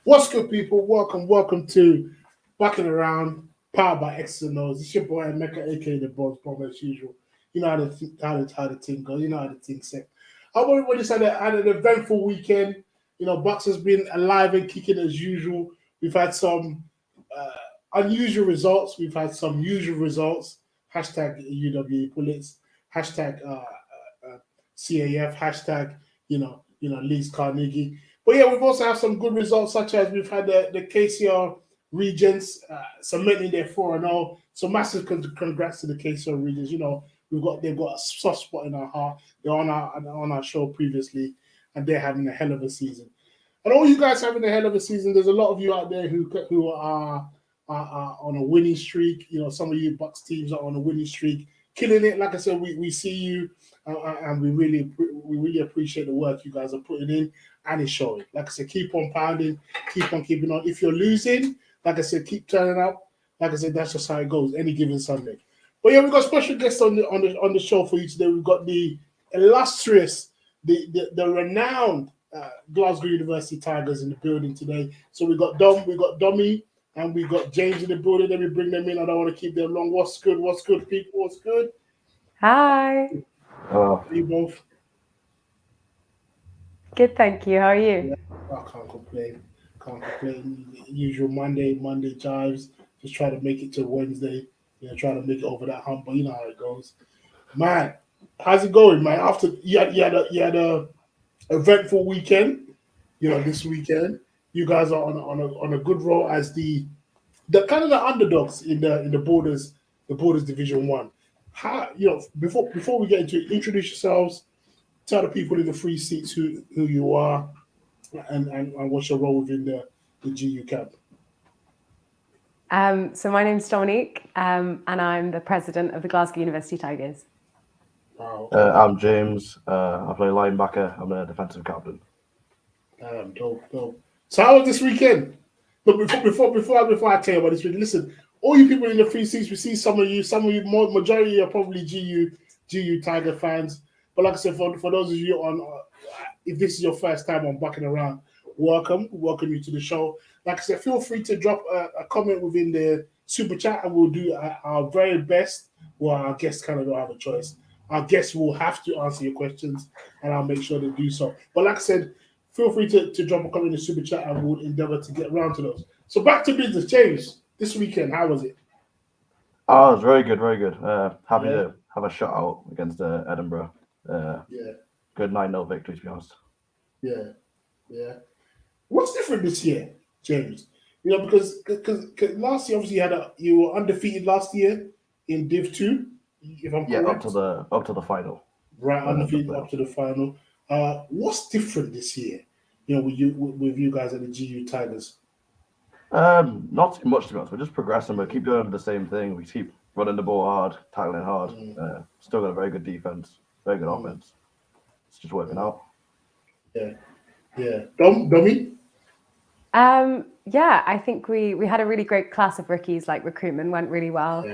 What's good, people? Welcome to Bucking Around, powered by Exs and Os. It's your boy Mecca, aka the Boss Bomb, as usual. You know how the thing goes. You know how the thing set. I hope everybody's had an eventful weekend. Bucks has been alive and kicking as usual. We've had some unusual results. We've had some usual results. Hashtag UW Bullets. Hashtag CAF. Hashtag Leeds Carnegie. But yeah, we've also had some good results, such as we've had the KCR Regents cementing their 4-0. So massive congrats to the KCR Regents. They've got a soft spot in our heart. They're on our show previously, and they're having a hell of a season. And all you guys having a hell of a season. There's a lot of you out there who are on a winning streak. Some of you Bucks teams are on a winning streak, killing it. Like I said, we see you, and we really appreciate the work you guys are putting in. And it's showing. Like I said, keep on pounding, keep on keeping on. If you're losing, like I said, keep turning up. Like I said, that's just how it goes any given Sunday. But yeah, we've got special guests on the show for you today. We've got the illustrious, the renowned Glasgow University Tigers in the building today. So we got Dommy, and we got James in the building. Let me bring them in. I don't want to keep them long. What's good, people? What's good? Hi. How are you both? Good, thank you. How are you? Yeah, I can't complain. Usual Monday jives. Just try to make it to Wednesday. Try to make it over that hump. But you know how it goes. Man, how's it going, man? After you had a eventful weekend. This weekend you guys are on a good roll as the kind of the underdogs in the Borders Division 1. How before we get into it, introduce yourselves. Tell the people in the free seats who you are and what's your role within the GU camp. So my name's Dominique, and I'm the president of the Glasgow University Tigers. Wow. I'm James. I play linebacker. I'm a defensive captain. Dope. So how was this weekend? Look, before I tell you about this weekend, listen, all you people in the free seats, we see some of you, majority are probably GU Tiger fans. But like I said, for those of you on, if this is your first time on Bucking Around, welcome you to the show. Like I said, feel free to drop a comment within the super chat, and we'll do our very best. Well, our guests kind of don't have a choice. Our guests will have to answer your questions, and I'll make sure to do so. But like I said, feel free to drop a comment in the super chat, and we'll endeavor to get around to those. So back to business, James. This weekend, how was it? Oh, it was very good. Happy to have a shutout against Edinburgh. Good 9-0 victory, to be honest. Yeah. What's different this year, James? Because last year, obviously, you were undefeated last year in Div 2, if I'm correct. Up to the final. Right, undefeated up to the final. What's different this year? With you guys at the GU Tigers. Not too much, to be honest. We're just progressing. We keep doing the same thing. We keep running the ball hard, tackling hard. Still got a very good defense, very good offense. It's just working out. Yeah. Dommy? I think we had a really great class of rookies. Like, recruitment went really well.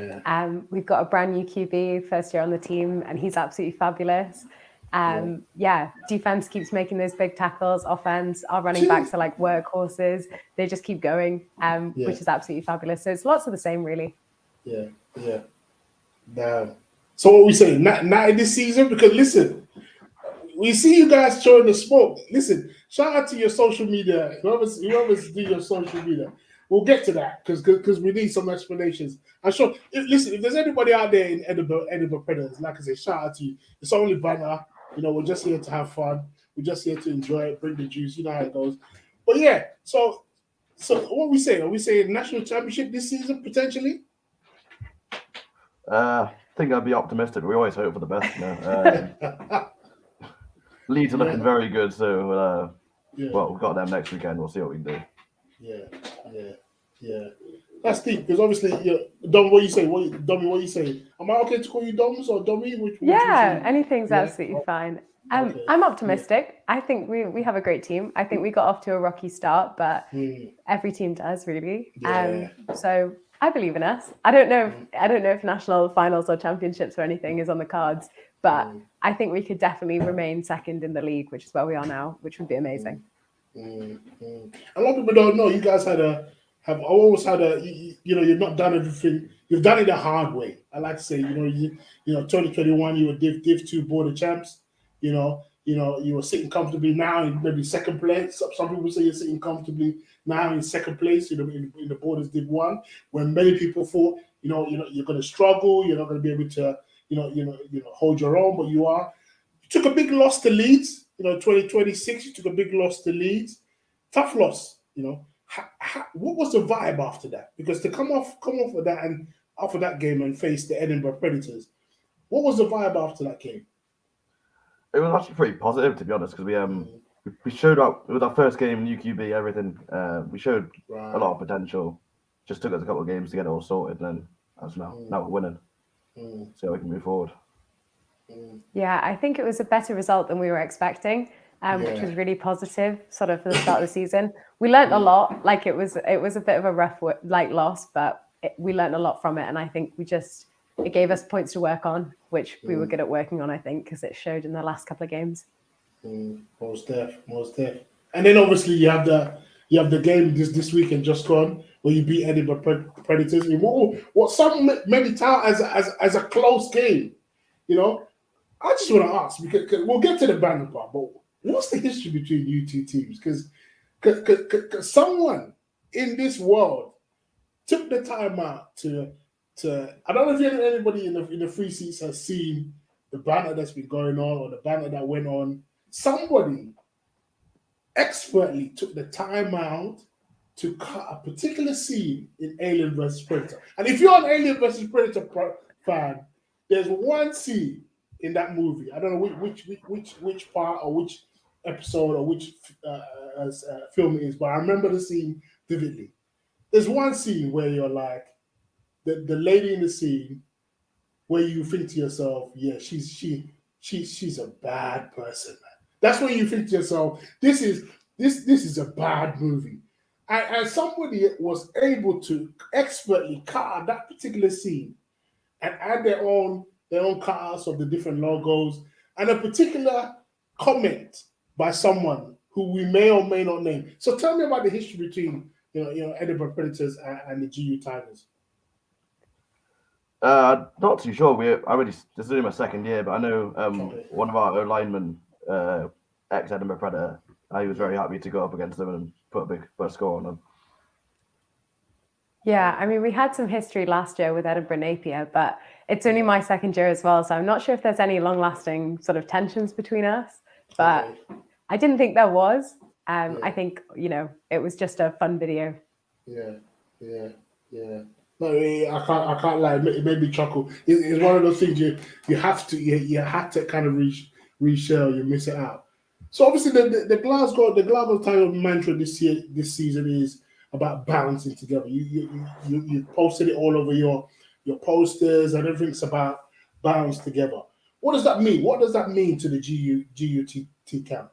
We've got a brand new QB, first year on the team, and he's absolutely fabulous. Defense keeps making those big tackles. Offense, our running backs are like workhorses. They just keep going, which is absolutely fabulous. So it's lots of the same, really. Yeah. Damn. So what we saying? Not in this season? Because listen, we see you guys showing the smoke. Listen, shout out to your social media. Whoever's do your social media. We'll get to that because we need some explanations. I'm sure. If there's anybody out there in Edinburgh Predators, like I said, shout out to you. It's only banner. We're just here to have fun. We're just here to enjoy it, bring the juice. You know how it goes. But yeah, so what are we saying? Are we saying national championship this season potentially? I think I'd be optimistic. We always hope for the best. Leeds are looking very good, so we've got them next weekend. We'll see what we can do. Yeah. That's deep because obviously, Dom. What you say? Dommy? What you say? Am I okay to call you Doms or Dommy? Anything's absolutely fine. I'm optimistic. I think we have a great team. I think we got off to a rocky start, but every team does, really. So I believe in us. I don't know if national finals or championships or anything is on the cards, but I think we could definitely remain second in the league, which is where we are now, which would be amazing. A lot of people don't know you guys have always had you've not done everything. You've done it the hard way. I like to say, 2021 you were Div 2 border champs. You were sitting comfortably now in maybe second place. Some people say you're sitting comfortably now in second place in the borders Div 1, when many people thought, you're going to struggle. You're not going to be able to, hold your own, but you are. You took a big loss to Leeds. 2026, you took a big loss to Leeds. Tough loss. What was the vibe after that? Because to come off of that and after that game and face the Edinburgh Predators, what was the vibe after that game? It was actually pretty positive, to be honest, because we showed up. It was our first game in UQB. Everything we showed a lot of potential. Just took us a couple of games to get it all sorted, and then now we're winning. So we can move forward. Yeah, I think it was a better result than we were expecting, which was really positive, sort of for the start of the season. We learned a lot. Like it was a bit of a rough loss, but we learned a lot from it, and I think it gave us points to work on, which we were good at working on, I think, because it showed in the last couple of games. Most def. And then obviously you have the game this weekend just gone where you beat Edinburgh Predators. What some maybe tout as a close game, I just want to ask, because we'll get to the banner part, but what's the history between you two teams? Because someone in this world took the time out to I don't know if anybody in the free seats has seen the banner that's been going on or the banner that went on. Somebody expertly took the time out to cut a particular scene in Alien vs Predator. And if you're an Alien vs Predator fan, there's one scene in that movie. I don't know which part or which episode or which film it is, but I remember the scene vividly. There's one scene where you're like, the lady in the scene, where you think to yourself, yeah, she's a bad person, man. That's when you think to yourself, this is a bad movie. And somebody was able to expertly cut out that particular scene and add their own cutouts of the different logos and a particular comment by someone who we may or may not name. So tell me about the history between Edinburgh Predators and the GU Tigers. Not too sure. This is only my second year, but I know one of our linemen, ex-Edinburgh Predator, he was very happy to go up against them and put a score on them. Yeah, I mean, we had some history last year with Edinburgh Napier, but it's only my second year as well, so I'm not sure if there's any long-lasting sort of tensions between us, but I didn't think there was. I think, it was just a fun video. Yeah. No, I can't lie. It made me chuckle. It's one of those things you have to kind of reshare. You miss it out. So obviously the Glasgow title mantra this season is about bouncing together. You posted it all over your posters and everything's about bounce together. What does that mean? What does that mean to the GUT camp?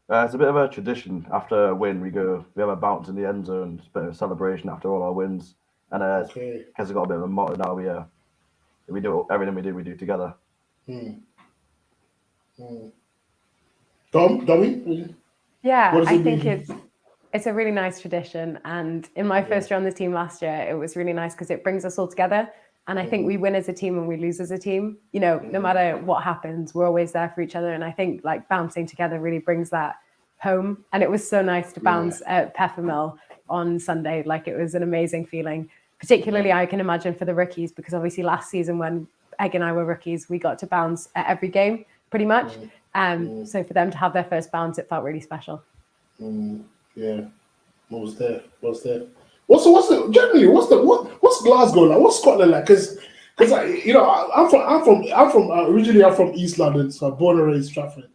It's a bit of a tradition. After a win, we have a bounce in the end zone. It's a bit of a celebration after all our wins. And has got a bit of a motto now. We do everything we do together. Dommy? Yeah, I think it's a really nice tradition. And in my first year on the team last year, it was really nice because it brings us all together. And I think we win as a team and we lose as a team. No matter what happens, we're always there for each other. And I think like bouncing together really brings that home. And it was so nice to bounce at Peffermill on Sunday. Like it was an amazing feeling. Particularly, I can imagine for the rookies, because obviously last season when Egg and I were rookies, we got to bounce at every game pretty much. So for them to have their first bounce, it felt really special. Yeah, most there. What's Glasgow like? What's Scotland like? Because I'm from originally from East London, so I'm born and raised Stratford.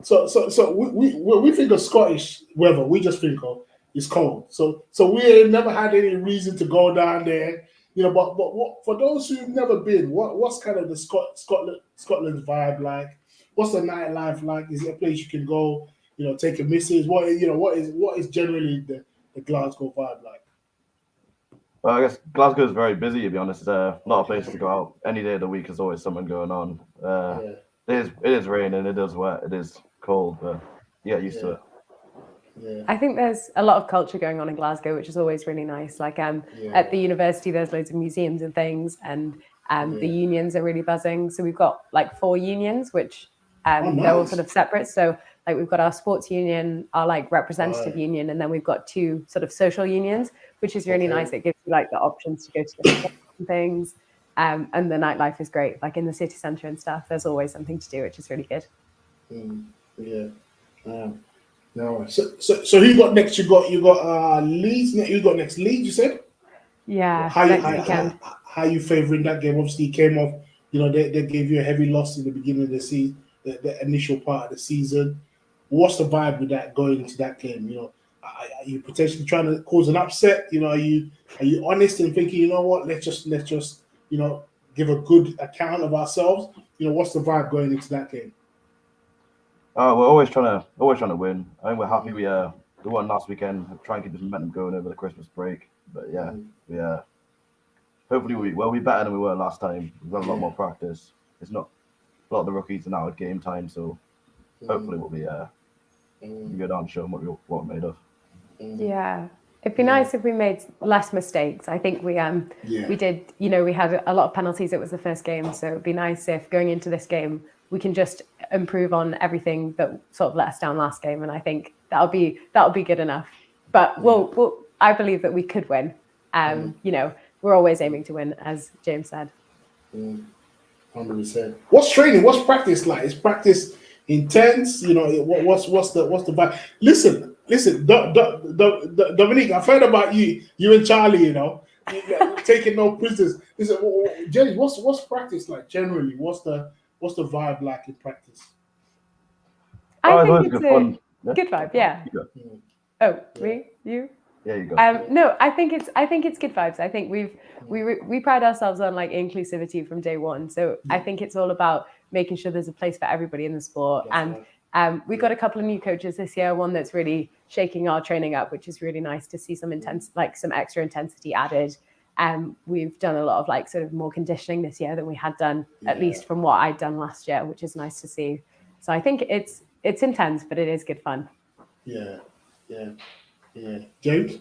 So we think of Scottish weather. We just think of it's cold. So we ain't never had any reason to go down there. But what, for those who've never been, what's kind of the Scotland's vibe like? What's the nightlife like? Is it a place you can go? Take a missus. What is generally the Glasgow vibe like? Well, I guess Glasgow is very busy, to be honest. There's a lot of places to go out. Any day of the week, there's always something going on. It is raining, it is wet, it is cold, but you get used to it. I think there's a lot of culture going on in Glasgow, which is always really nice. Like at the university, there's loads of museums and things, and the unions are really buzzing. So we've got like 4 unions, which they're all sort of separate. So like we've got our sports union, our like representative union, and then we've got 2 sort of social unions, which is really nice. It gives you like the options to go to different things. And the nightlife is great. Like in the city centre and stuff, there's always something to do, which is really good. No. So who you got next? You got Leeds. You got next Leeds. You said. Yeah. How you favouring that game? Obviously, you came off. You know, they gave you a heavy loss in the beginning of the season, the initial part of the season. What's the vibe with that going into that game? You know, are you potentially trying to cause an upset? You know, are you honest and thinking, you know what, let's just you know, give a good account of ourselves? You know, what's the vibe going into that game? We're always trying to win. I think we're happy we won last weekend. Try and keep this momentum going over the Christmas break. But hopefully we'll be better than we were last time. We've got a lot more practice. It's not a lot of the rookies are now at game time, so hopefully we'll be good on show what we're made of. Yeah. It'd be nice if we made less mistakes. I think we did, you know, we had a lot of penalties. It was the first game, so it'd be nice if going into this game we can just improve on everything that sort of let us down last game, and I think that'll be good enough. But we'll I believe that we could win. You know, we're always aiming to win, as James said. 100%. What's training? What's practice like? Is practice intense? You know, what's the vibe? Listen, Dominique, I've heard about you and Charlie. You know, taking no prisoners. Listen, James, what's practice like generally? What's the vibe like in practice? I think it's a good vibe. Yeah. Oh, me? You? Yeah, you go. No, I think it's good vibes. I think we pride ourselves on like inclusivity from day one. So I think it's all about making sure there's a place for everybody in the sport. We've got a couple of new coaches this year. One that's really shaking our training up, which is really nice to see some some extra intensity added. We've done a lot of like sort of more conditioning this year than we had done, at least from what I'd done last year, which is nice to see. So I think it's intense, but it is good fun. Yeah. James?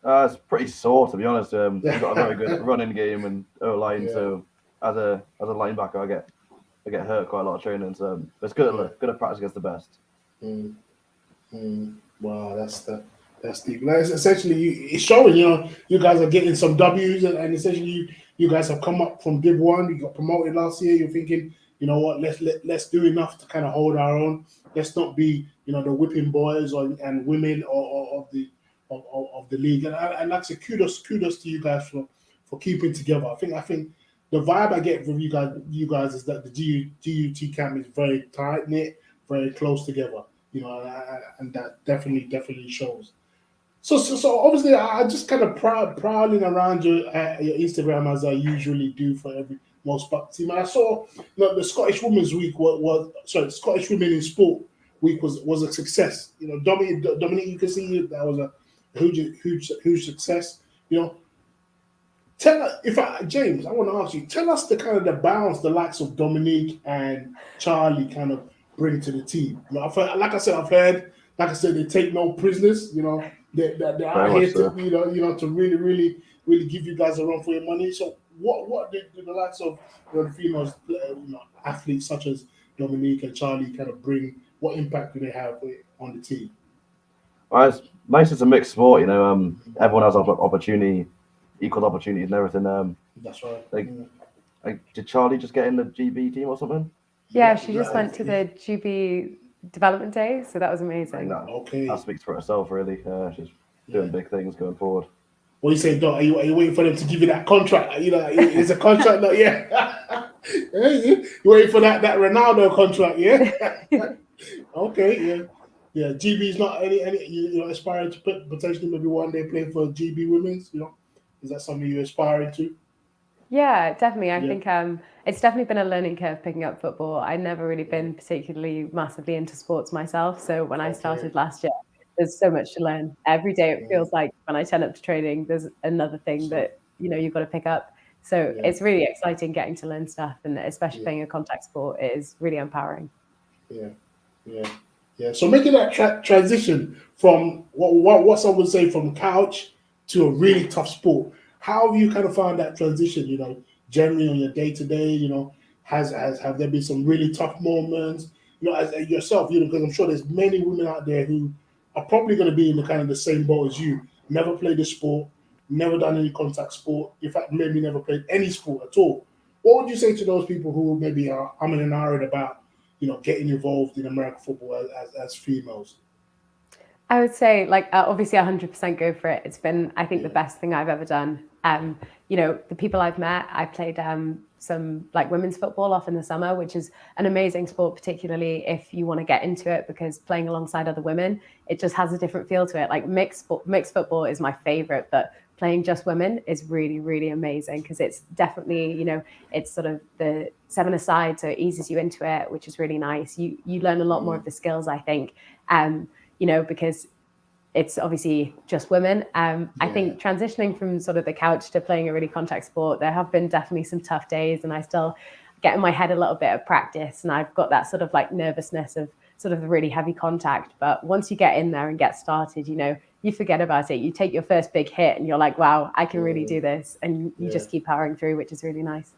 It's pretty sore, to be honest. We've got a very good running game and O-line, so as a linebacker, I get hurt quite a lot of training. So it's good to practice against the best. Wow, that's deep. Like, essentially, it's showing. You know, you guys are getting some W's, and essentially, you guys have come up from Div 1. You got promoted last year. You're thinking, you know what? Let's do enough to kind of hold our own. Let's not be, you know, the whipping boys and women of the league. And that's a kudos to you guys for keeping together. I think the vibe I get from you guys is that the GUT camp is very tight knit, very close together. You know, and that definitely shows. So obviously, I just kind of prowling around your Instagram as I usually do for most BUCs team. And I saw, you know, the Scottish Women's Week Scottish Women in Sport Week was a success. You know, Dominique, you can see that was a huge success. You know, James, I want to ask you, tell us the kind of the balance the likes of Dominique and Charlie kind of bring to the team. You know, I've heard, they take no prisoners. You know, they're out here to to really give you guys a run for your money. So what do the likes of the females, athletes such as Dominique and Charlie kind of bring? What impact do they have on the team? Well, it's nice. It's a mixed sport. You know, everyone has opportunity, equal opportunities and everything. That's right. Like, did Charlie just get in the GB team or something? Yeah, she just went to the GB Development Day, so that was amazing. That speaks for herself, really. She's doing big things going forward. What do you say, Doc? Are you waiting for them to give you that contract? You know, is a contract not yet? You waiting for that Ronaldo contract? Yeah. Okay. Yeah. GB is not any aspiring to potentially maybe one day play for GB Women's. You know, is that something you're aspiring to? Yeah, definitely. I think it's definitely been a learning curve picking up football. I'd never really been particularly massively into sports myself. So when I started last year, there's so much to learn. Every day it feels like when I turn up to training, there's another thing that, you've got to pick up. So it's really exciting getting to learn stuff, and especially playing a contact sport is really empowering. Yeah. Yeah. So making that transition from what some would say from couch to a really tough sport, how have you kind of found that transition? Generally on your day to day, have there been some really tough moments? As yourself, because I'm sure there's many women out there who are probably going to be in the kind of the same boat as you. Never played a sport, never done any contact sport. In fact, maybe never played any sport at all. What would you say to those people who maybe are umming and ahhing about, getting involved in American football as females? I would say, obviously 100% go for it. It's been, I think, the best thing I've ever done. The people I've met, I played some women's football off in the summer, which is an amazing sport, particularly if you want to get into it, because playing alongside other women, it just has a different feel to it. Like mixed football is my favorite, but playing just women is really, really amazing because it's definitely, it's sort of the 7-a-side, so it eases you into it, which is really nice. You learn a lot more of the skills, I think. Because it's obviously just women. I think transitioning from sort of the couch to playing a really contact sport, there have been definitely some tough days, and I still get in my head a little bit of practice, and I've got that sort of nervousness of sort of the really heavy contact. But once you get in there and get started, you forget about it. You take your first big hit and you're like, wow, I can really do this. And you just keep powering through, which is really nice.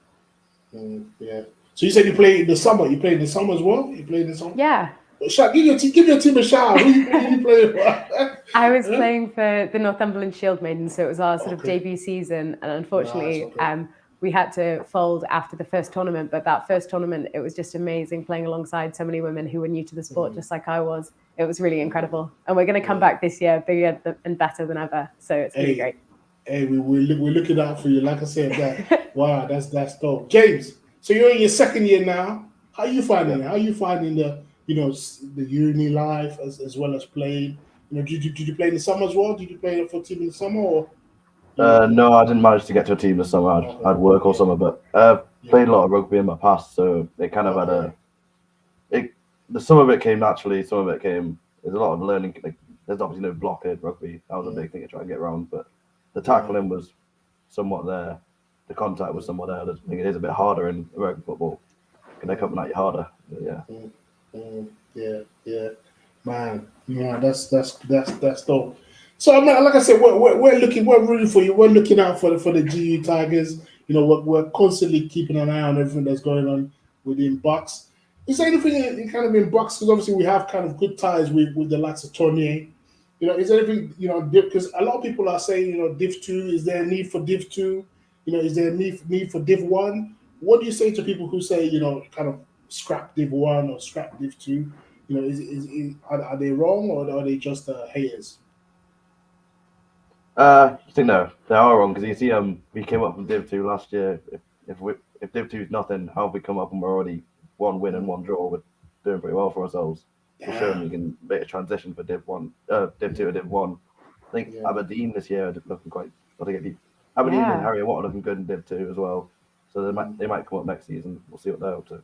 Yeah. So you said you play in the summer. You play in the summer as well? You play in the summer? Yeah. Give your team a shout. Who you playing for? I was playing for the Northumberland Shield Maidens, so it was our sort of debut season, and unfortunately, we had to fold after the first tournament. But that first tournament, it was just amazing playing alongside so many women who were new to the sport, just like I was. It was really incredible, and we're going to come back this year bigger and better than ever. So it's really great. Hey, we're looking out for you. Like I said, wow, that's dope. James, so you're in your second year now. How are you finding it? How are you finding the uni life as well as playing? Did you play in the summer as well? Did you play for a team in the summer or? No, I didn't manage to get to a team this summer. I'd work all summer, but played a lot of rugby in my past, so it kind of had some of it came naturally, some of it came. There's a lot of learning. There's obviously no blockade rugby. That was a big thing to try and get around, but the tackling was somewhat there. The contact was somewhat there. I think it is a bit harder in American football. Can they come at you harder? But yeah. Man, that's dope. So like I said, we're rooting for you. We're looking out for the GU Tigers. We're constantly keeping an eye on everything that's going on within BUCs. Is there anything in BUCs? Because obviously we have kind of good ties with the likes of Tournier. Is there anything because a lot of people are saying Div 2. Is there a need for Div 2? Is there a need for Div 1? What do you say to people who say kind of scrap Div 1 or scrap Div 2? Are they wrong or are they just haters? I think no, they are wrong because you see, we came up from Div 2 last year. If Div 2 is nothing, how have we come up and we're already 1 win and 1 draw? We're doing pretty well for ourselves. We're showing we can make a transition for Div 2 to Div 1. I think Aberdeen this year are looking quite. Aberdeen and Harry Watt are looking good in Div 2 as well. So they might come up next season. We'll see what they're up to.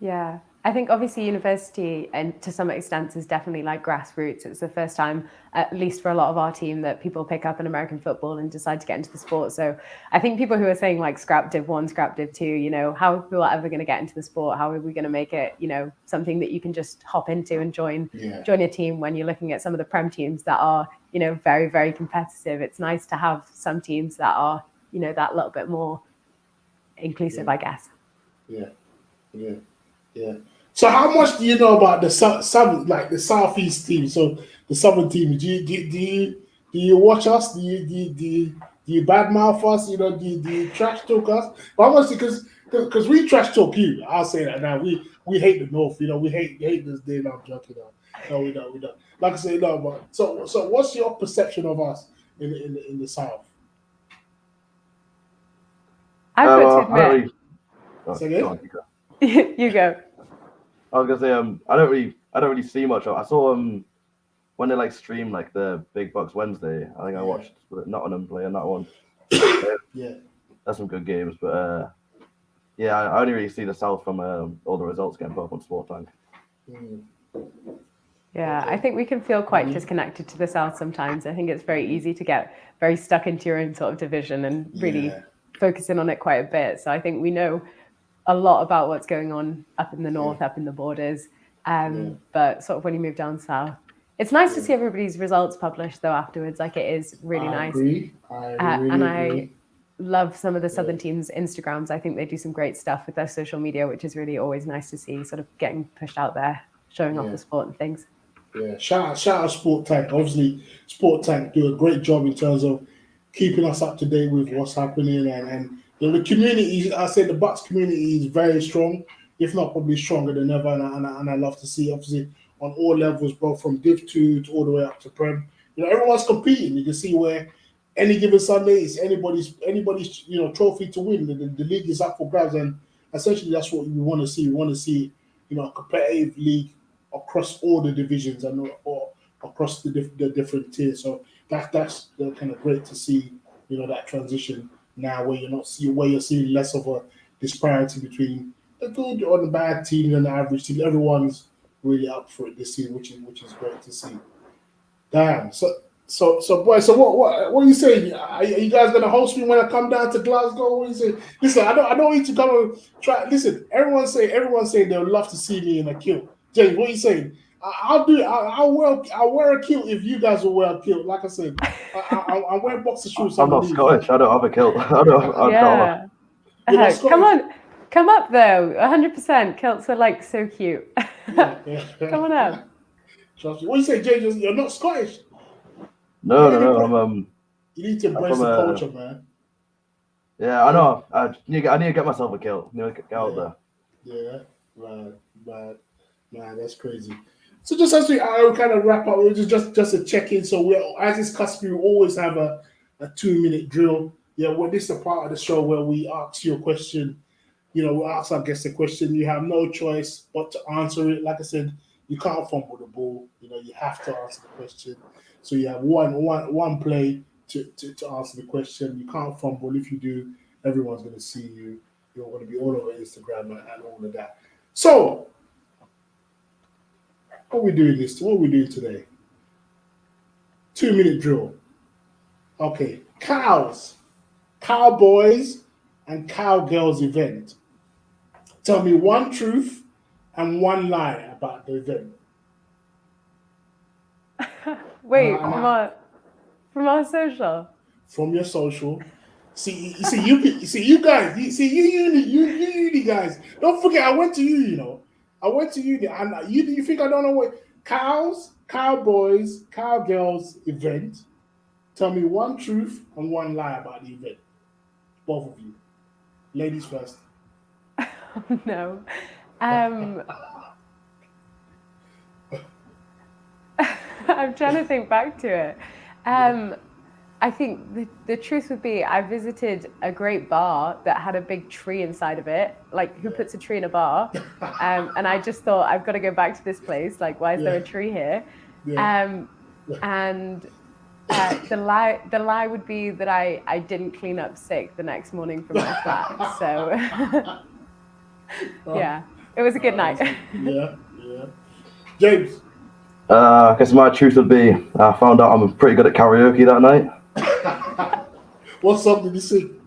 Yeah, I think obviously university and to some extent is definitely grassroots. It's the first time, at least for a lot of our team, that people pick up an American football and decide to get into the sport. So I think people who are saying scrap Div 1, scrap Div 2, how are people ever going to get into the sport? How are we going to make it, something that you can just hop into and join your team when you're looking at some of the Prem teams that are, very, very competitive. It's nice to have some teams that are, that little bit more inclusive, I guess. Yeah. So how much do you know about the southeast team? So the southern team. Do you watch us? Do you badmouth us? Do you trash talk us? How much? Because we trash talk you. I'll say that now. We hate the North. We hate this day. No, I'm joking. No, we don't. Like I say, no. But so what's your perception of us in the South? I've got to admit. You go. I was gonna say I don't really see much. I saw when they stream the Big BUCs Wednesday. I think I watched Nottingham play on that one. That's some good games, but I only really see the South from all the results getting put up on Sport Tank. Yeah, I think we can feel quite disconnected to the South sometimes. I think it's very easy to get very stuck into your own sort of division and really focusing on it quite a bit. So I think we know a lot about what's going on up in the North, up in the borders. But sort of when you move down south, it's nice to see everybody's results published though afterwards. Like it is really nice. I really agree. Love some of the Southern teams' Instagrams. I think they do some great stuff with their social media, which is really always nice to see, sort of getting pushed out there, showing off the sport and things. Yeah, shout out Sport Tank. Obviously, Sport Tank do a great job in terms of keeping us up to date with what's happening, and the community. I say the BUCs community is very strong, if not probably stronger than ever, and I love to see, obviously, on all levels, both from Div 2 to all the way up to Prem. Everyone's competing. You can see where any given Sunday is anybody's trophy to win. The league is up for grabs, and essentially that's what we want to see. We want to see a competitive league across all the divisions and or across the different tiers. So that's kind of great to see. That transition now where you're seeing less of a disparity between the good or the bad team and the average team. Everyone's really up for it this season, which is great to see. Damn. So boy, so what are you saying? Are you guys gonna host me when I come down to Glasgow? What are you saying? Listen, I don't need to come and try. Listen, everyone's saying they would love to see me in a kilt. James, what are you saying? I'll do it. I'll wear a kilt if you guys will wear a kilt. Like I said, I'm wearing boxer shoes. I'm not Scottish. I don't have a kilt. Come up though. 100%. Kilts are like so cute. Come on up. Trust me. What do you say, James? You're not Scottish. No. You need to embrace the culture, man. Yeah, I know. I need to get myself a kilt. Get out there. Yeah, right. Man, that's crazy. So just as we kind of wrap up, just a check-in. So as is customary, we always have a 2-minute drill. Yeah, this is a part of the show where we ask you a question. We ask our guests a question. You have no choice but to answer it. Like I said, you can't fumble the ball. You have to answer the question. So you have one play to answer the question. You can't fumble. If you do, everyone's going to see you. You're going to be all over Instagram and all of that. So what are we doing today? 2-minute drill. Okay. Cowboys and Cowgirls event. Tell me one truth and one lie about the event. Wait, from our social. From your social. You uni guys. Don't forget, I went to you. I went to uni, and you think I don't know what Cowboys, Cowgirls event. Tell me one truth and one lie about the event. Both of you. Ladies first. No. I'm trying to think back to it. I think the truth would be I visited a great bar that had a big tree inside of it. Like, who puts a tree in a bar? And I just thought, I've got to go back to this place. Like, why is there a tree here? And the lie would be that I didn't clean up sick the next morning from my flat. So yeah, it was a good night. Yeah. James. I guess my truth would be I found out I'm pretty good at karaoke that night. What song did you sing?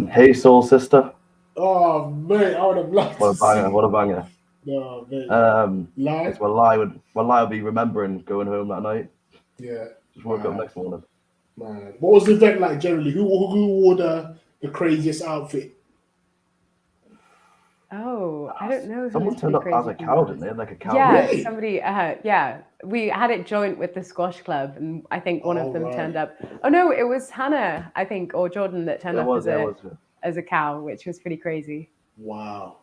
Hey Soul Sister. Oh man, I would have loved to sing. What a banger. No, man. Lie? My lie would be remembering going home that night. Yeah. Just woke up next morning. Man. What was the event like generally? Who wore the craziest outfit? Oh, I don't know. Someone turned up as a cow, didn't they? Like a cow. Yeah, really? Somebody. We had it joint with the squash club, and I think one of them turned up. Oh no, it was Hannah, I think, or Jordan that turned up as a cow, which was pretty crazy. Wow,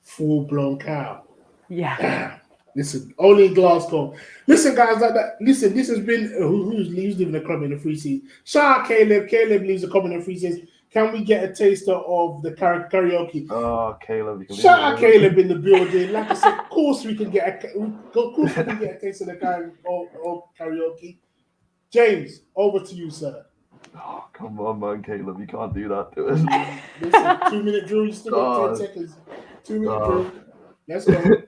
full-blown cow. Yeah. Listen, only in Glasgow. Listen, guys, like that. Listen, this has been who's leaving the club in the free season. Shout out Caleb. Caleb leaves the club in the free season. Can we get a taster of the karaoke? Oh, Caleb! Shout out Caleb in the building. Like I said, of course we can get a taste of the karaoke. James, over to you, sir. Oh, come on, man, Caleb! You can't do that to us. Listen, 2-minute drill. You still got 10 seconds. 2-minute drill. Let's go.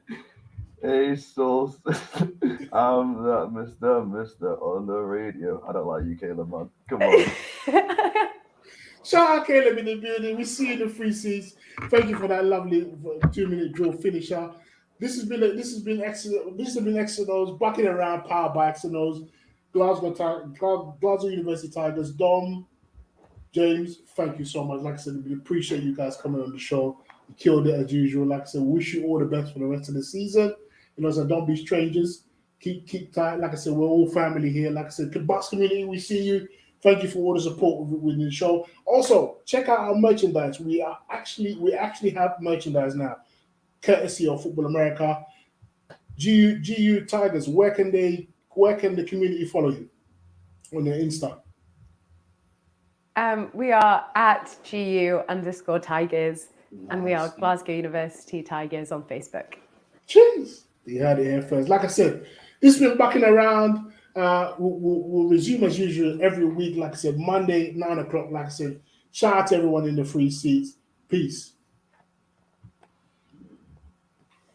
Hey, Soul, I'm that Mr. on the radio. I don't like you, Caleb, man. Come on. Shout out Caleb in the building. We see you in the free seats. Thank you for that lovely 2-minute drill finisher. This has been Exs and Os, bucking around, powered by Exs and Os, Glasgow University Tigers. Dom, James, thank you so much. Like I said, we appreciate you guys coming on the show. You killed it as usual. Like I said, wish you all the best for the rest of the season. So don't be strangers. Keep tight. Like I said, we're all family here. Like I said, the Bucks community, we see you. Thank you for all the support with the show. Also, check out our merchandise. We actually have merchandise now, courtesy of Football America. GU Tigers. Where can the community follow you on their Insta? We are at GU_Tigers, and we are Glasgow University Tigers on Facebook. Jeez, you heard it here first. Like I said, this has been bucking around. We'll resume as usual every week. Like I said, Monday, 9 o'clock. Like I said, shout out to everyone in the free seats. Peace.